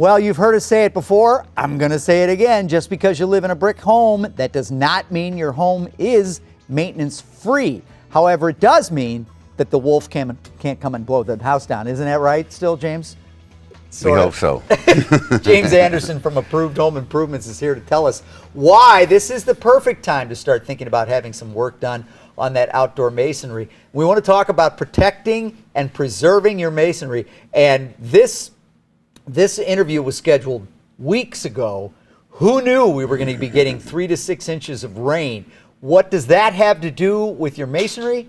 Well, you've heard us say it before. I'm going to say it again. Just because you live in a brick home, that does not mean your home is maintenance free. However, it does mean that the wolf can't come and blow the house down. Isn't that right still, James? We hope so. James Anderson from Approved Home Improvements is here to tell us why this is the perfect time to start thinking about having some work done on that outdoor masonry. We want to talk about protecting and preserving your masonry. And this interview was scheduled weeks ago. Who knew we were going to be getting 3 to 6 inches of rain? What does that have to do with your masonry?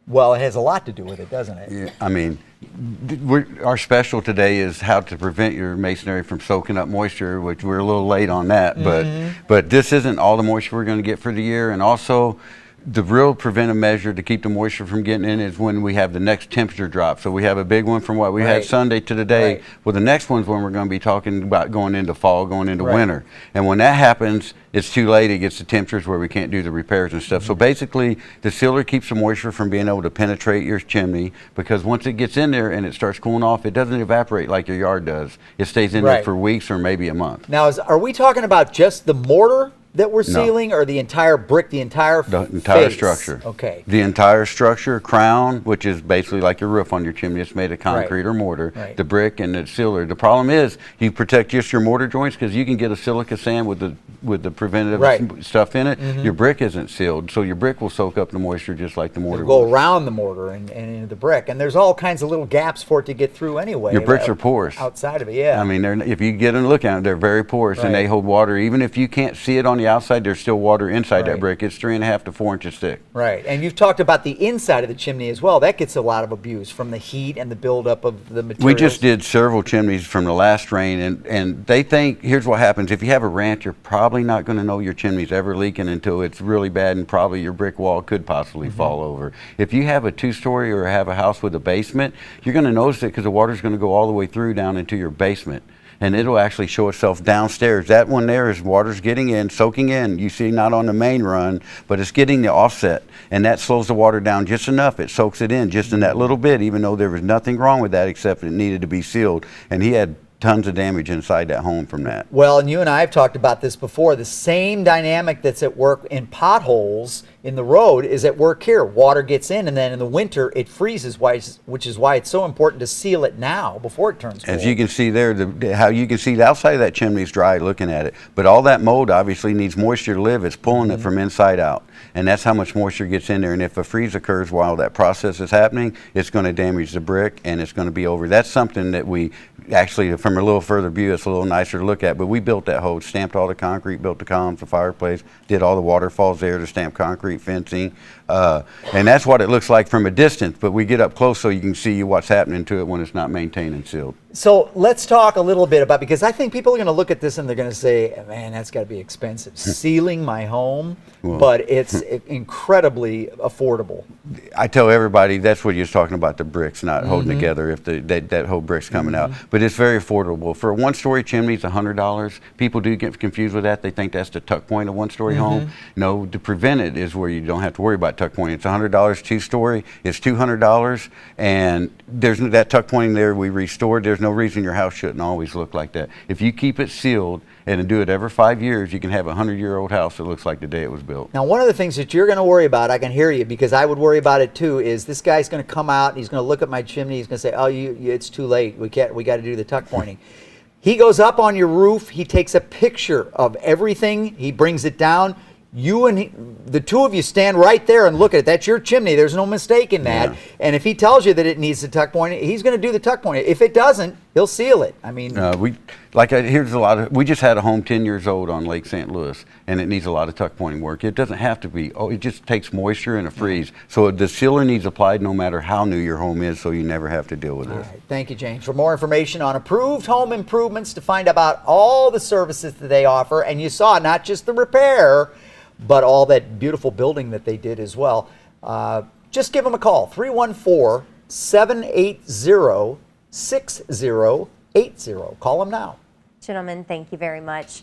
Well, it has a lot to do with it, doesn't it? Yeah, I mean, our special today is how to prevent your masonry from soaking up moisture, which we're a little late on that, but this isn't all the moisture we're going to get for the year. And also, the real preventive measure to keep the moisture from getting in is when we have the next temperature drop. So we have a big one from what we had Sunday to today. Right. Well, the next one's when we're going to be talking about going into fall, going into winter. And when that happens, it's too late. It gets to temperatures where we can't do the repairs and stuff. So basically, the sealer keeps the moisture from being able to penetrate your chimney, because once it gets in there and it starts cooling off, it doesn't evaporate like your yard does. It stays in there for weeks or maybe a month. Now, are we talking about just the mortar that we're sealing, or the entire brick, the entire face? Structure? Okay. The entire structure, crown, which is basically like your roof on your chimney. It's made of concrete or mortar. The brick and the sealer. The problem is you protect just your mortar joints, because you can get a silica sand with the preventative stuff in it. Your brick isn't sealed, so your brick will soak up the moisture just like the mortar will. Go around the mortar and into the brick, and there's all kinds of little gaps for it to get through anyway. Your bricks are porous. Outside of it, I mean, if you get a look at it, they're very porous, and they hold water. Even if you can't see it on the outside, there's still water inside that brick. It's 3.5 to 4 inches thick. Right, and you've talked about the inside of the chimney as well. That gets a lot of abuse from the heat and the buildup of the materials. We just did several chimneys from the last rain, and they think, here's what happens. If you have a ranch, you're probably not going to know your chimney's ever leaking until it's really bad, and probably your brick wall could possibly fall over. If you have a 2-story or have a house with a basement, you're going to notice it, because the water's going to go all the way through down into your basement. And it'll actually show itself downstairs. That one there is water's getting in, soaking in. You see, not on the main run, but it's getting the offset. And that slows the water down just enough. It soaks it in just in that little bit, even though there was nothing wrong with that except it needed to be sealed. And he had tons of damage inside that home from that. Well, and you and I have talked about this before. The same dynamic that's at work in potholes in the road is at work here. Water gets in, and then in the winter it freezes, which is why it's so important to seal it now before it turns cold. As you can see there, how you can see the outside of that chimney is dry looking at it, but all that mold obviously needs moisture to live. It's pulling it from inside out, and that's how much moisture gets in there. And if a freeze occurs while that process is happening, it's going to damage the brick, and it's going to be over. That's something that we actually, from a little further view, it's a little nicer to look at, but we built that whole, stamped all the concrete, built the columns, the fireplace, did all the waterfalls there, the stamped concrete fencing, and that's what it looks like from a distance, but we get up close so you can see what's happening to it when it's not maintained and sealed. So let's talk a little bit about, because I think people are going to look at this and they're going to say, man, that's got to be expensive. Sealing my home, but it's incredibly affordable. I tell everybody that's what you're talking about, the bricks not holding together if that whole brick's coming out. But it's very affordable. For a 1-story chimney, it's $100. People do get confused with that. They think that's the tuck point of 1-story home. No, to prevent it is where you don't have to worry about tuck pointing. It's $100. 2-story is $200, and there's that tuck pointing there we restored. There's no reason your house shouldn't always look like that. If you keep it sealed and do it every 5 years, you can have a 100-year-old house that looks like the day it was built. Now, one of the things that you're going to worry about, I can hear you, because I would worry about it too, is this guy's going to come out and he's going to look at my chimney. He's going to say, "Oh, it's too late. We got to do the tuck pointing." He goes up on your roof. He takes a picture of everything. He brings it down. You and the two of you stand right there and look at it. That's your chimney. There's no mistake in that. And if he tells you that it needs the tuck point, he's going to do the tuck point. If it doesn't, he'll seal it. I mean, here's a lot of. We just had a home 10 years old on Lake St. Louis, and it needs a lot of tuck pointing work. It doesn't have to be. It just takes moisture and a freeze. So the sealer needs applied no matter how new your home is, so you never have to deal with it. All right. Thank you, James. For more information on Approved Home Improvements, to find out about all the services that they offer, and you saw not just the repair, but all that beautiful building that they did as well. Just give them a call, 314-780-6080. Call them now. Gentlemen, thank you very much.